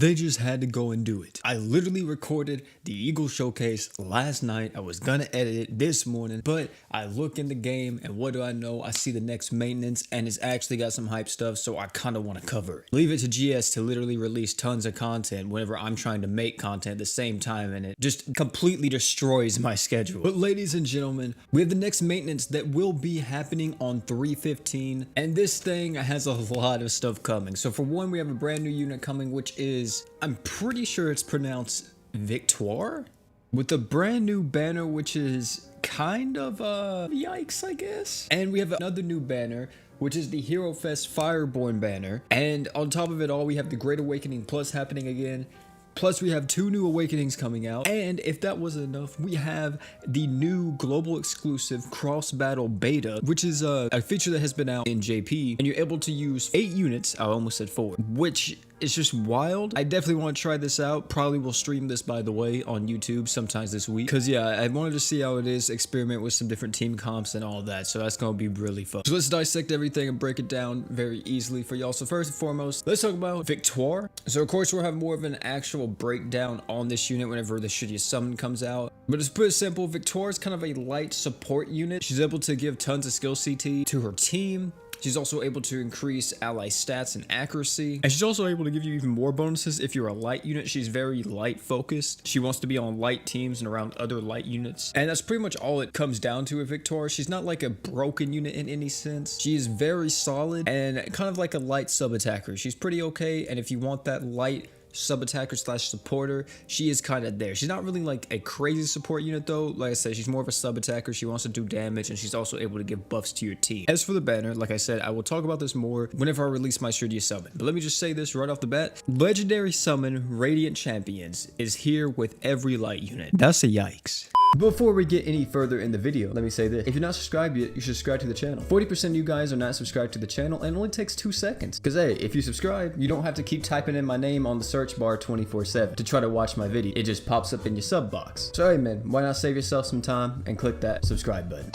they just had to go and do it. I literally recorded the Eagle Showcase last night. I was gonna edit it this morning, but I look in the game and what do I know? I see the next maintenance and it's actually got some hype stuff, so I kind of want to cover it. Leave it to GS to literally release tons of content whenever I'm trying to make content at the same time, and it just completely destroys my schedule. But ladies and gentlemen, we have the next maintenance that will be happening on 3/15, and this thing has a lot of stuff coming. So for one, we have a brand new unit coming, which is, I'm pretty sure it's pronounced Victoire, with a brand new banner, which is kind of yikes, I guess. And we have another new banner, which is the Hero Fest Fireboard banner. And on top of it all, we have the Great Awakening Plus happening again. Plus, we have 2 new awakenings coming out. And if that wasn't enough, we have the new global exclusive cross battle beta, which is a feature that has been out in JP. And you're able to use 8 units. I almost said 4, which is just wild. I definitely want to try this out. Probably will stream this, by the way, on YouTube sometimes this week. Because, yeah, I wanted to see how it is, experiment with some different team comps and all that. So that's going to be really fun. So let's dissect everything and break it down very easily for y'all. So first and foremost, let's talk about Victoire. So, of course, we'll have more of an actual breakdown on this unit whenever the Should You Summon comes out. But to put it simple, Victoire is kind of a light support unit. She's able to give tons of skill CT to her team. She's also able to increase ally stats and accuracy. And she's also able to give you even more bonuses if you're a light unit. She's very light focused. She wants to be on light teams and around other light units. And that's pretty much all it comes down to with Victoire. She's not like a broken unit in any sense. She is very solid and kind of like a light sub attacker. She's pretty okay. And if you want that light sub attacker slash supporter, she is kind of there. She's not really like a crazy support unit though. Like I said, she's more of a sub attacker. She wants to do damage and she's also able to give buffs to your team. As for the banner, like I said, I will talk about this more whenever I release my Should You Summon. But let me just say this right off the bat. Legendary Summon Radiant Champions is here with every light unit. That's a yikes. Before we get any further in the video, let me say this. If you're not subscribed yet, you should subscribe to the channel. 40% of you guys are not subscribed to the channel, and it only takes 2 seconds. Because, hey, if you subscribe, you don't have to keep typing in my name on the search bar 24/7 to try to watch my video. It just pops up in your sub box. So, hey, man, why not save yourself some time and click that subscribe button.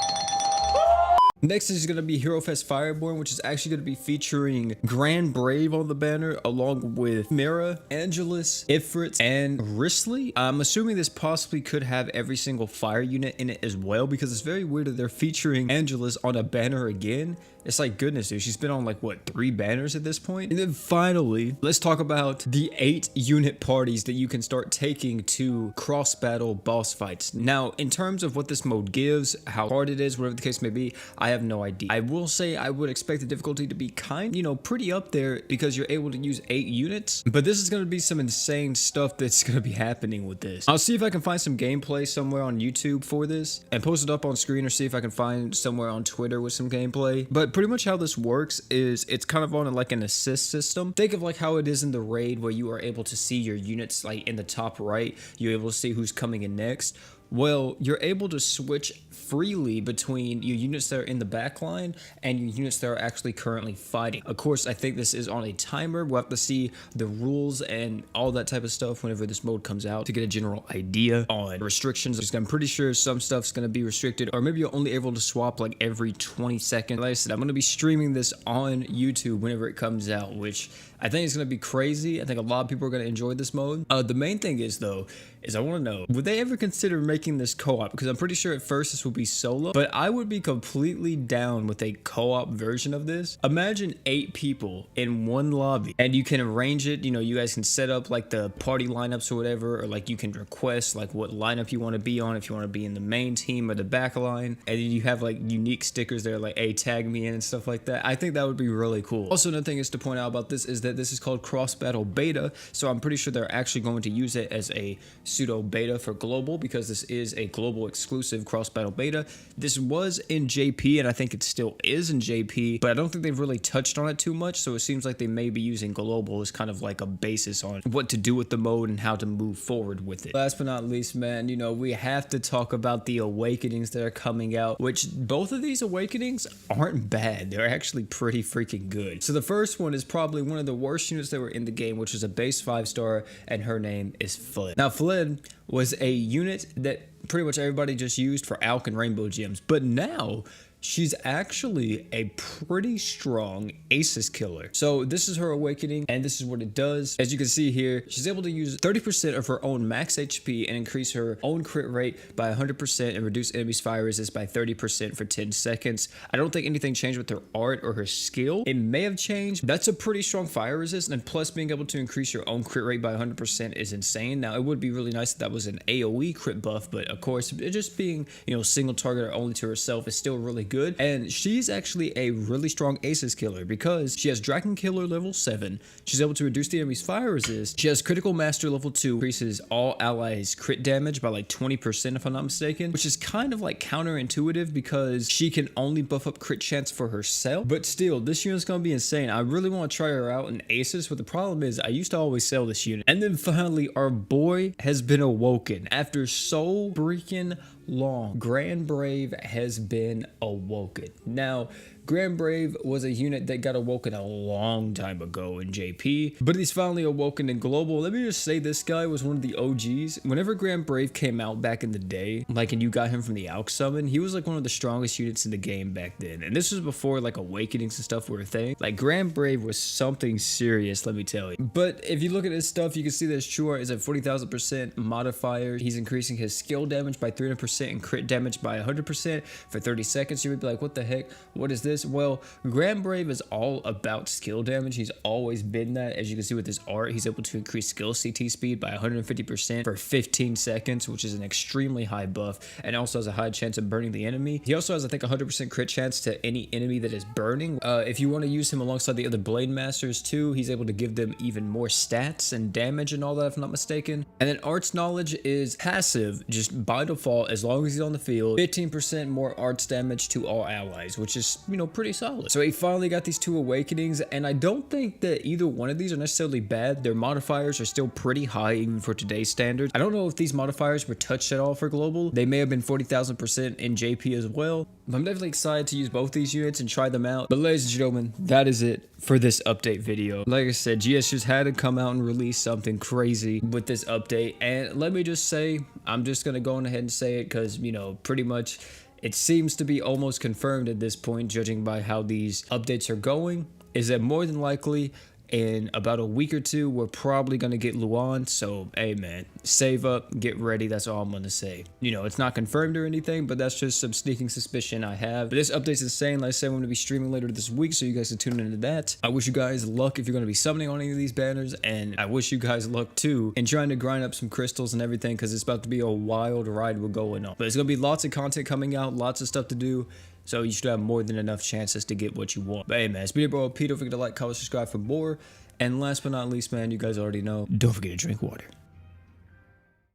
Next is going to be Hero Fest Fireboard, which is actually going to be featuring Grand Brave on the banner, along with Mira, Angelus, Ifrit, and Risley. I'm assuming this possibly could have every single fire unit in it as well, because it's very weird that they're featuring Angelus on a banner again. It's like, goodness, dude, she's been on like, what, 3 banners at this point? And then finally, let's talk about the 8 unit parties that you can start taking to cross battle boss fights. Now, in terms of what this mode gives, how hard it is, whatever the case may be, I have no idea. I will say I would expect the difficulty to be pretty up there, because you're able to use 8 units. But this is going to be some insane stuff that's going to be happening with this. I'll see if I can find some gameplay somewhere on YouTube for this and post it up on screen, or see if I can find somewhere on Twitter with some gameplay. But pretty much how this works is it's kind of on like an assist system. Think of like how it is in the raid, where you are able to see your units like in the top right. You're able to see who's coming in next. Well, you're able to switch freely between your units that are in the back line and your units that are actually currently fighting. Of course, I think this is on a timer. We'll have to see the rules and all that type of stuff whenever this mode comes out to get a general idea on restrictions. I'm pretty sure some stuff's going to be restricted, or maybe you're only able to swap like every 20 seconds. Like I said, I'm going to be streaming this on YouTube whenever it comes out, which I think it's going to be crazy. I think a lot of people are going to enjoy this mode. The main thing is, though, is I want to know, would they ever consider making this co-op? Because I'm pretty sure at first this will be solo, but I would be completely down with a co-op version of this. Imagine 8 people in one lobby, and you can arrange it. You know, you guys can set up like the party lineups or whatever, or like you can request like what lineup you want to be on, if you want to be in the main team or the back line, and then you have like unique stickers that are like, hey, tag me in and stuff like that. I think that would be really cool. Also, another thing is to point out about this is that this is called cross battle beta, so I'm pretty sure they're actually going to use it as a pseudo beta for global, because this is a global exclusive cross battle beta. This was in JP, and I think it still is in JP, but I don't think they've really touched on it too much, so it seems like they may be using global as kind of like a basis on what to do with the mode and how to move forward with it. Last but not least, man, you know, we have to talk about the awakenings that are coming out, which both of these awakenings aren't bad. They're actually pretty freaking good. So the first one is probably one of the worst units that were in the game, which is a base 5-star, and her name is Fled. Now, Fled was a unit that pretty much everybody just used for Alk and Rainbow gems, but now she's actually a pretty strong Aces killer. So this is her awakening, and this is what it does. As you can see here, she's able to use 30% of her own max HP and increase her own crit rate by 100% and reduce enemies' fire resist by 30% for 10 seconds. I don't think anything changed with her art or her skill. It may have changed. That's a pretty strong fire resist, and plus being able to increase your own crit rate by 100% is insane. Now, it would be really nice if that was an AoE crit buff, but of course, it just being, you know, single target or only to herself is still really good. And she's actually a really strong Aces killer because she has Dragon Killer level 7. She's able to reduce the enemy's fire resist. She has Critical Master level 2, increases all allies crit damage by like 20% if I'm not mistaken, which is kind of like counterintuitive because she can only buff up crit chance for herself. But still, this unit's gonna be insane. I really want to try her out in Aces, but the problem is I used to always sell this unit. And then finally, our boy has been awoken after so freaking long. Grand Brave has been awoken. Now, Grand Brave was a unit that got awoken a long time ago in JP, but he's finally awoken in Global. Let me just say, this guy was one of the OGs. Whenever Grand Brave came out back in the day, like, and you got him from the Alch summon, he was like one of the strongest units in the game back then. And this was before like awakenings and stuff were a thing. Like, Grand Brave was something serious, let me tell you. But if you look at his stuff, you can see that his true art is at 40,000% modifier. He's increasing his skill damage by 300% and crit damage by 100% for 30 seconds. You would be like, what the heck? What is this? Well, Grand Brave is all about skill damage. He's always been that. As you can see with his art, he's able to increase skill CT speed by 150% for 15 seconds, which is an extremely high buff, and also has a high chance of burning the enemy. He also has, I think, 100% crit chance to any enemy that is burning. If you want to use him alongside the other Blade Masters too, he's able to give them even more stats and damage and all that, if I'm not mistaken. And then Arts Knowledge is passive, just by default, as long as he's on the field. 15% more arts damage to all allies, which is, you know, pretty solid. So he finally got these two awakenings, and I don't think that either one of these are necessarily bad. Their modifiers are still pretty high even for today's standards. I don't know if these modifiers were touched at all for Global. They may have been 40,000% in JP as well. But I'm definitely excited to use both these units and try them out. But ladies and gentlemen, that is it for this update video. Like I said, GS just had to come out and release something crazy with this update. And let me just say, I'm just going to go on ahead and say it because, you know, pretty much it seems to be almost confirmed at this point, judging by how these updates are going, is that more than likely in about a week or two, we're probably going to get Luan. So, hey man, save up, get ready. That's all I'm going to say. You know, it's not confirmed or anything, but that's just some sneaking suspicion I have. But this update's insane. Like I said, I'm going to be streaming later this week, so you guys can tune into that. I wish you guys luck if you're going to be summoning on any of these banners, and I wish you guys luck too in trying to grind up some crystals and everything, because it's about to be a wild ride we're going on. But it's going to be lots of content coming out, lots of stuff to do. So you should have more than enough chances to get what you want. But hey man, it's been your bro Pete. Don't forget to like, comment, subscribe for more. And last but not least, man, you guys already know, don't forget to drink water.